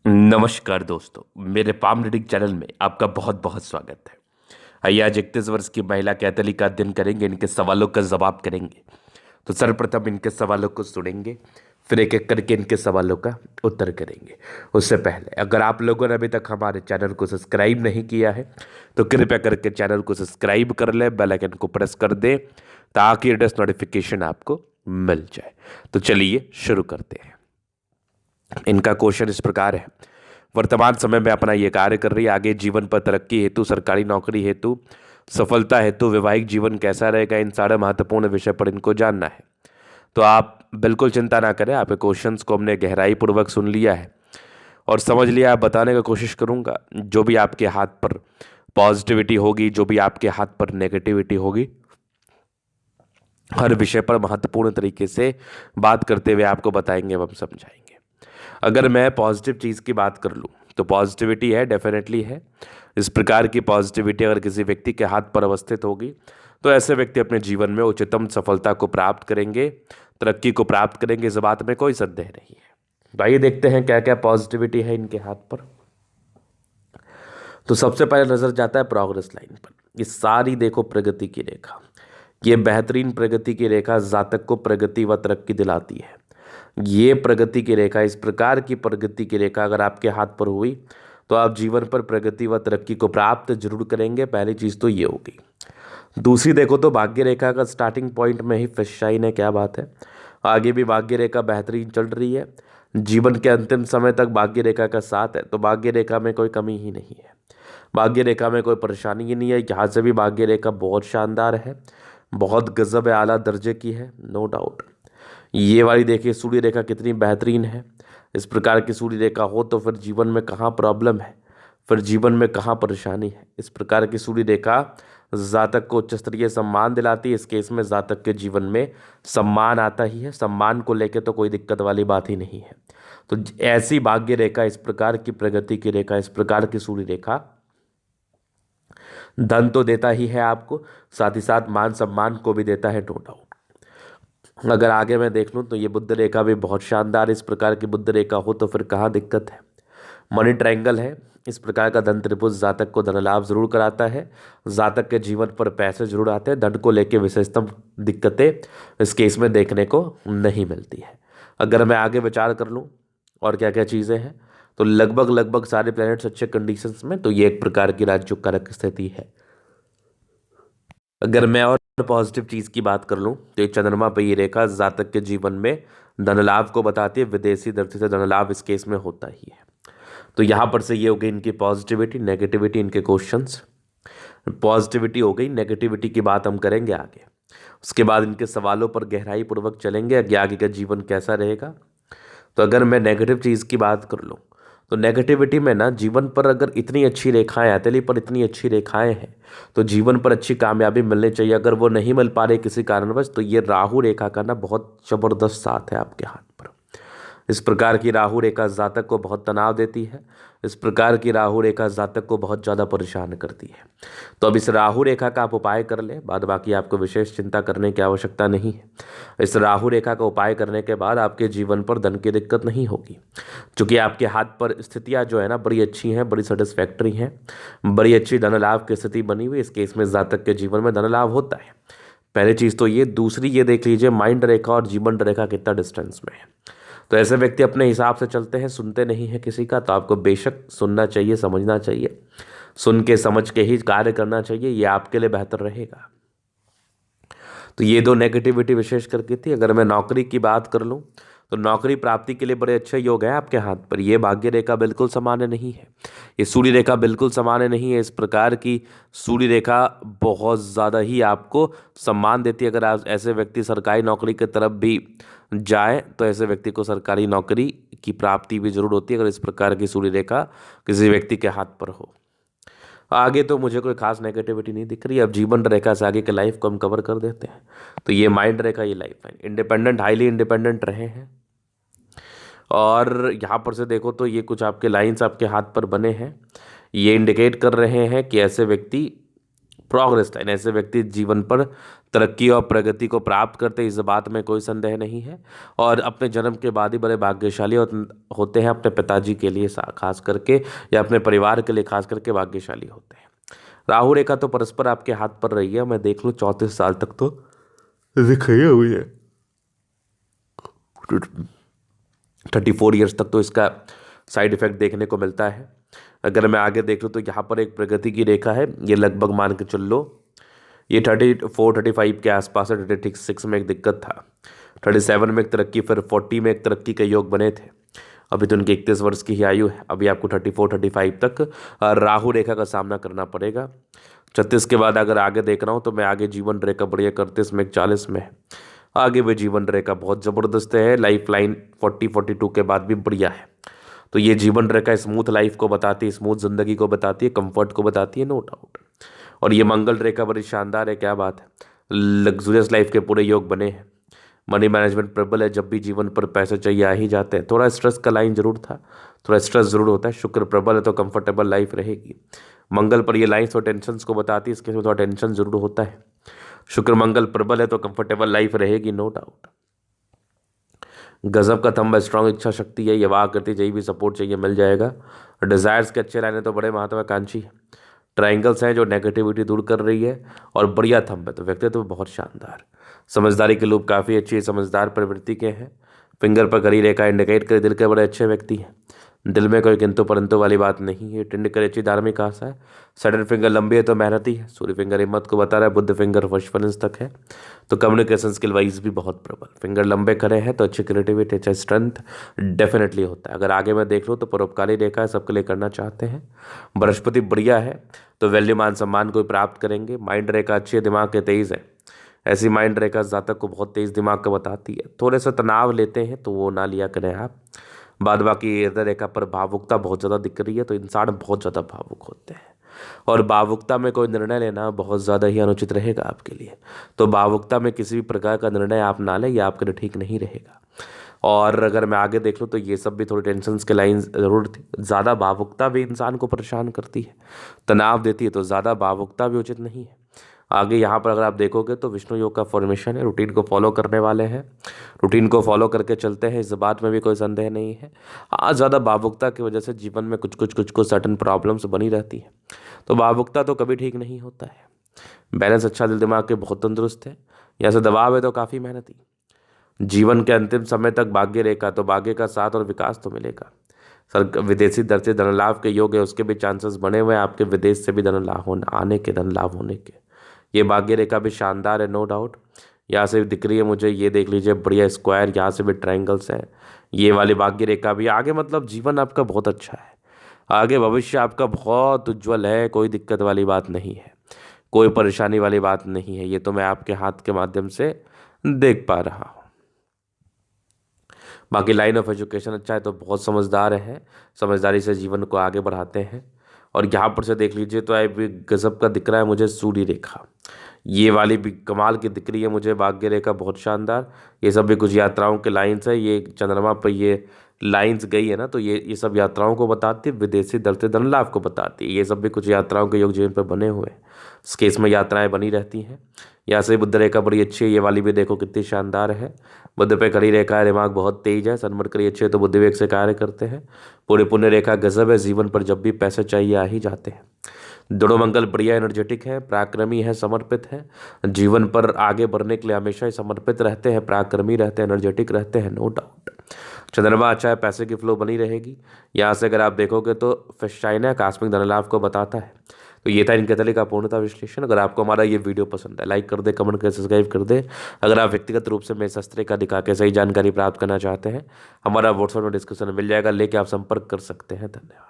नमस्कार दोस्तों, मेरे पाम रीडिंग चैनल में आपका बहुत बहुत स्वागत है। आइए आज 31 वर्ष की महिला कैथली का अध्ययन करेंगे, इनके सवालों का जवाब करेंगे। तो सर्वप्रथम इनके सवालों को सुनेंगे, फिर एक एक करके इनके सवालों का उत्तर करेंगे। उससे पहले अगर आप लोगों ने अभी तक हमारे चैनल को सब्सक्राइब नहीं किया है तो कृपया करके चैनल को सब्सक्राइब कर ले, बेल आइकन को प्रेस कर दे ताकि लेटेस्ट नोटिफिकेशन आपको मिल जाए। तो चलिए शुरू करते हैं। इनका क्वेश्चन इस प्रकार है। वर्तमान समय में अपना ये कार्य कर रही है, आगे जीवन पर तरक्की हेतु, सरकारी नौकरी हेतु, सफलता हेतु, वैवाहिक जीवन कैसा रहेगा, इन सारे महत्वपूर्ण विषय पर इनको जानना है। तो आप बिल्कुल चिंता ना करें, आपके क्वेश्चंस को हमने गहराई पूर्वक सुन लिया है और समझ लिया। आप बताने की कोशिश करूंगा, जो भी आपके हाथ पर पॉजिटिविटी होगी, जो भी आपके हाथ पर नेगेटिविटी होगी, हर विषय पर महत्वपूर्ण तरीके से बात करते हुए आपको बताएंगे एवं समझाएंगे। अगर मैं पॉजिटिव चीज़ की बात कर लूँ तो पॉजिटिविटी है, डेफिनेटली है। इस प्रकार की पॉजिटिविटी अगर किसी व्यक्ति के हाथ पर अवस्थित होगी तो ऐसे व्यक्ति अपने जीवन में उच्चतम सफलता को प्राप्त करेंगे, तरक्की को प्राप्त करेंगे, इस बात में कोई संदेह नहीं है। तो आइए देखते हैं क्या क्या पॉजिटिविटी है इनके हाथ पर। तो सबसे पहले नजर जाता है प्रोग्रेस लाइन पर। ये सारी देखो प्रगति की रेखा, ये बेहतरीन प्रगति की रेखा जातक को प्रगति व तरक्की दिलाती है। ये प्रगति की रेखा, इस प्रकार की प्रगति की रेखा अगर आपके हाथ पर हुई तो आप जीवन पर प्रगति व तरक्की को प्राप्त जरूर करेंगे। पहली चीज़ तो ये होगी। दूसरी देखो तो भाग्य रेखा का स्टार्टिंग पॉइंट में ही फिसशाइन है, क्या बात है। आगे भी भाग्य रेखा बेहतरीन चल रही है, जीवन के अंतिम समय तक भाग्य रेखा का साथ है, तो भाग्य रेखा में कोई कमी ही नहीं है, भाग्य रेखा में कोई परेशानी ही नहीं है। यहाँ से भी भाग्य रेखा बहुत शानदार है, बहुत गजब है, आला दर्जे की है, नो डाउट। ये वाली देखिए सूर्य रेखा कितनी बेहतरीन है। इस प्रकार की सूर्य रेखा हो तो फिर जीवन में कहाँ प्रॉब्लम है, फिर जीवन में कहाँ परेशानी है। इस प्रकार की सूर्य रेखा जातक को उच्च स्तरीय सम्मान दिलाती है। इस केस में जातक के जीवन में सम्मान आता ही है, सम्मान को लेकर तो कोई दिक्कत वाली बात ही नहीं है। तो ऐसी भाग्य रेखा, इस प्रकार की प्रगति की रेखा, इस प्रकार की सूर्य रेखा धन तो देता ही है आपको, साथ ही साथ मान सम्मान को भी देता है, नो डाउट। अगर आगे मैं देख लूँ तो ये बुद्ध रेखा भी बहुत शानदार, इस प्रकार की बुद्ध रेखा हो तो फिर कहाँ दिक्कत है। मनी ट्रायंगल है, इस प्रकार का धन त्रिभुज जातक को धन लाभ जरूर कराता है, जातक के जीवन पर पैसे जरूर आते हैं, धन को लेकर विशेषतम दिक्कतें इस केस में देखने को नहीं मिलती है। अगर मैं आगे विचार कर लूँ और क्या क्या चीज़ें हैं तो लगभग लगभग सारे प्लैनेट्स अच्छे कंडीशंस में, तो ये एक प्रकार की राज्य कारक स्थिति है। अगर मैं और पॉजिटिव चीज की बात कर लूं तो ये चंद्रमा पे ये रेखा जातक के जीवन में धन लाभ को बताती है, विदेशी दृष्टि से धन लाभ इस केस में होता ही है। तो यहां पर से ये हो गई इनकी पॉजिटिविटी, नेगेटिविटी, इनके क्वेश्चंस। पॉजिटिविटी हो गई, नेगेटिविटी की बात हम करेंगे आगे। उसके बाद इनके सवालों पर गहराई पूर्वक चलेंगे कि आगे का जीवन कैसा रहेगा। तो अगर मैं नेगेटिव चीज़ की बात कर लूँ तो नेगेटिविटी में ना, जीवन पर अगर इतनी अच्छी रेखाएं, हथेली पर इतनी अच्छी रेखाएं हैं तो जीवन पर अच्छी कामयाबी मिलनी चाहिए। अगर वो नहीं मिल पा रही किसी कारणवश तो ये राहु रेखा का ना बहुत जबरदस्त साथ है आपके हाथ पर। इस प्रकार की राहु रेखा जातक को बहुत तनाव देती है, इस प्रकार की राहु रेखा जातक को बहुत ज़्यादा परेशान करती है। तो अब इस राहु रेखा का आप उपाय कर ले, बाद बाकी आपको विशेष चिंता करने की आवश्यकता नहीं है। इस राहु रेखा का उपाय करने के बाद आपके जीवन पर धन की दिक्कत नहीं होगी, क्योंकि आपके हाथ पर स्थितियाँ जो है ना बड़ी अच्छी हैं, बड़ी सेटिस्फैक्ट्री हैं, बड़ी अच्छी धन लाभ की स्थिति बनी हुई। इस केस में जातक के जीवन में धन लाभ होता है। पहली चीज़ तो ये। दूसरी ये देख लीजिए माइंड रेखा और जीवन रेखा कितना डिस्टेंस में है। तो ऐसे व्यक्ति अपने हिसाब से चलते हैं, सुनते नहीं है किसी का। तो आपको बेशक सुनना चाहिए, समझना चाहिए, सुन के समझ के ही कार्य करना चाहिए, ये आपके लिए बेहतर रहेगा। तो ये दो नेगेटिविटी विशेष करके थी। अगर मैं नौकरी की बात कर लूँ तो नौकरी प्राप्ति के लिए बड़े अच्छे योग हैं आपके हाथ पर। ये भाग्य रेखा बिल्कुल सामान्य नहीं है, ये सूर्य रेखा बिल्कुल सामान्य नहीं है। इस प्रकार की सूर्य रेखा बहुत ज़्यादा ही आपको सम्मान देती है। अगर आप ऐसे व्यक्ति सरकारी नौकरी की तरफ भी जाए तो ऐसे व्यक्ति को सरकारी नौकरी की प्राप्ति भी जरूर होती है, अगर इस प्रकार की सूर्य रेखा किसी व्यक्ति के हाथ पर हो। आगे तो मुझे कोई खास नेगेटिविटी नहीं दिख रही। अब जीवन रेखा से आगे के लाइफ को हम कवर कर देते हैं। तो ये माइंड रेखा, ये लाइफ है, इंडिपेंडेंट, हाईली इंडिपेंडेंट रहे हैं। और यहाँ पर से देखो तो ये कुछ आपके लाइंस आपके हाथ पर बने हैं, ये इंडिकेट कर रहे हैं कि ऐसे व्यक्ति प्रोग्रेस लाइन, ऐसे व्यक्ति जीवन पर तरक्की और प्रगति को प्राप्त करते, इस बात में कोई संदेह नहीं है। और अपने जन्म के बाद ही बड़े भाग्यशाली होते हैं, अपने पिताजी के लिए खास करके या अपने परिवार के लिए खास करके भाग्यशाली होते हैं। राहु रेखा तो परस्पर आपके हाथ पर रही है, मैं देख लूँ 34 साल तक तो दिखाई हुई है, 34 ईयर्स तक तो इसका साइड इफेक्ट देखने को मिलता है। अगर मैं आगे देख लूँ तो यहाँ पर एक प्रगति की रेखा है, ये लगभग मान के चल लो ये 34-35 के आसपास है। 36 में एक दिक्कत था, 37 में एक तरक्की, फिर 40 में एक तरक्की के योग बने थे। अभी तो उनकी 31 वर्ष की ही आयु है, अभी आपको 34-35 तक राहु रेखा का सामना करना पड़ेगा। 36 के बाद अगर आगे देख रहा हूँ तो मैं आगे जीवन रेखा बढ़िया 31 में 40 में है, आगे भी जीवन रेखा बहुत ज़बरदस्त है। लाइफ लाइन 40-42 के बाद भी बढ़िया है। तो ये जीवन रेखा स्मूथ लाइफ को बताती है, स्मूथ जिंदगी को बताती है, कंफर्ट को बताती है, नो डाउट। और ये मंगल रेखा बड़ी शानदार है, क्या बात है, लग्जूरियस लाइफ के पूरे योग बने हैं। मनी मैनेजमेंट प्रबल है, जब भी जीवन पर पैसे चाहिए आ ही जाते हैं। थोड़ा स्ट्रेस का लाइन जरूर था, थोड़ा स्ट्रेस जरूर होता है। शुक्र प्रबल है तो कंफर्टेबल लाइफ रहेगी। मंगल पर ये लाइन्स और टेंशन को बताती है, इसके में थोड़ा टेंशन जरूर होता है। शुक्र मंगल प्रबल है तो कंफर्टेबल लाइफ रहेगी, नो डाउट। गजब का थंब, स्ट्रांग इच्छा शक्ति है, ये वाह करती चाहिए भी सपोर्ट चाहिए मिल जाएगा। डिजायर्स के अच्छे लाइन तो बड़े महत्वाकांक्षी है। ट्राइंगल्स हैं जो नेगेटिविटी दूर कर रही है, और बढ़िया थंब है, तो व्यक्तित्व बहुत शानदार। समझदारी के लोग काफ़ी अच्छी समझदार प्रवृत्ति के हैं। फिंगर पर करी रेखा इंडिकेट करे दिल के बड़े अच्छे व्यक्ति हैं। दिल में कोई किंतु परंतु वाली बात नहीं है। टिंड करे अच्छी धार्मिक आशा है। सडन फिंगर लंबी है तो मेहनती है। सूर्य फिंगर हिम्मत को बता रहा है। बुद्ध फिंगर वर्ष तक है, तो कम्युनिकेशन स्किल वाइज भी बहुत प्रबल। फिंगर लंबे करे हैं तो अच्छी क्रिएटिविटी, अच्छा स्ट्रेंथ डेफिनेटली होता है। अगर आगे मैं देख लूँ तो परोपकारी रेखा है, सबके लिए करना चाहते हैं। बृहस्पति बढ़िया है तो वैल्यू मान सम्मान को प्राप्त करेंगे। माइंड रेखा अच्छी है, दिमाग के तेज है। ऐसी माइंड रेखा जातक को बहुत तेज दिमाग का बताती है। थोड़े सा तनाव लेते हैं तो वो ना लिया करें आप। बाद बाकी हृदय रेखा पर भावुकता बहुत ज़्यादा दिख रही है, तो इंसान बहुत ज़्यादा भावुक होते हैं, और भावुकता में कोई निर्णय लेना बहुत ज़्यादा ही अनुचित रहेगा आपके लिए। तो भावुकता में किसी भी प्रकार का निर्णय आप ना लें, ये आपके लिए ठीक नहीं रहेगा। और अगर मैं आगे देख लूँ तो ये सब भी थोड़ी टेंशन के लाइन ज़रूर थी। ज़्यादा भावुकता भी इंसान को परेशान करती है, तनाव देती है, तो ज़्यादा भावुकता भी उचित नहीं है। आगे यहाँ पर अगर आप देखोगे तो विष्णु योग का फॉर्मेशन है, रूटीन को फॉलो करने वाले हैं, रूटीन को फॉलो करके चलते हैं, इस बात में भी कोई संदेह नहीं है। हाँ, ज़्यादा भावुकता की वजह से जीवन में कुछ सर्टन प्रॉब्लम्स बनी रहती है, तो भावुकता तो कभी ठीक नहीं होता है। बैलेंस अच्छा, दिल दिमाग के बहुत तंदुरुस्त है। यहाँ से दबाव है तो काफ़ी मेहनती। जीवन के अंतिम समय तक भाग्य रेखा, तो भाग्य का साथ और विकास तो मिलेगा। सर विदेशी दर से धन लाभ के योग है, उसके भी चांसेस बने हुए हैं आपके विदेश से भी धन लाभ आने के, धन लाभ होने के। ये भाग्य रेखा भी शानदार है, नो डाउट। यहाँ से दिख रही है मुझे, ये देख लीजिए बढ़िया स्क्वायर, यहाँ से भी ट्रायंगल्स है। ये वाली भाग्य रेखा भी आगे, मतलब जीवन आपका बहुत अच्छा है, आगे भविष्य आपका बहुत उज्जवल है, कोई दिक्कत वाली बात नहीं है, कोई परेशानी वाली बात नहीं है। ये तो मैं आपके हाथ के माध्यम से देख पा रहा हूँ। बाकी लाइन ऑफ एजुकेशन अच्छा है, तो बहुत समझदार है, समझदारी से जीवन को आगे बढ़ाते हैं। और यहाँ पर से देख लीजिए तो भी गजब का दिख रहा है मुझे सूर्य रेखा, ये वाली भी कमाल की दिख रही है मुझे, भाग्य रेखा बहुत शानदार। ये सब भी कुछ यात्राओं के लाइन्स है, ये चंद्रमा पर ये लाइंस गई है ना, तो ये सब यात्राओं को बताती है, विदेशी दर से धन लाभ को बताती है। ये सब भी कुछ यात्राओं के योग जीवन पर बने हुए हैं, इस केस में यात्राएं बनी रहती हैं। यहाँ से बुद्ध रेखा बड़ी अच्छी है, ये वाली भी देखो कितनी शानदार है। बुद्ध पे खड़ी रेखा है, दिमाग बहुत तेज है, सनमट करी अच्छे है तो बुद्धि वेग से कार्य करते हैं। पूरी पुण्य रेखा गजब है, जीवन पर जब भी पैसे चाहिए आ ही जाते हैं। दोनों मंगल बढ़िया एनर्जेटिक है, पराक्रमी है, समर्पित है, जीवन पर आगे बढ़ने के लिए हमेशा ही समर्पित रहते हैं, पराक्रमी रहते हैं, एनर्जेटिक रहते हैं, नो डाउट। चंद्रमा अच्छा है, पैसे की फ्लो बनी रहेगी। यहाँ से अगर आप देखोगे तो फिशाइन है, आकस्मिक धन लाभ को बताता है। तो ये था इनके तले का पूर्णता विश्लेषण। अगर आपको हमारा ये वीडियो पसंद है, लाइक कर दे, कमेंट कर, सब्सक्राइब कर दे। अगर आप व्यक्तिगत रूप से मेरे शस्त्र का दिखा के सही जानकारी प्राप्त करना चाहते हैं, हमारा व्हाट्सएप में डिस्क्रिप्शन में मिल जाएगा, लेके आप संपर्क कर सकते हैं। धन्यवाद।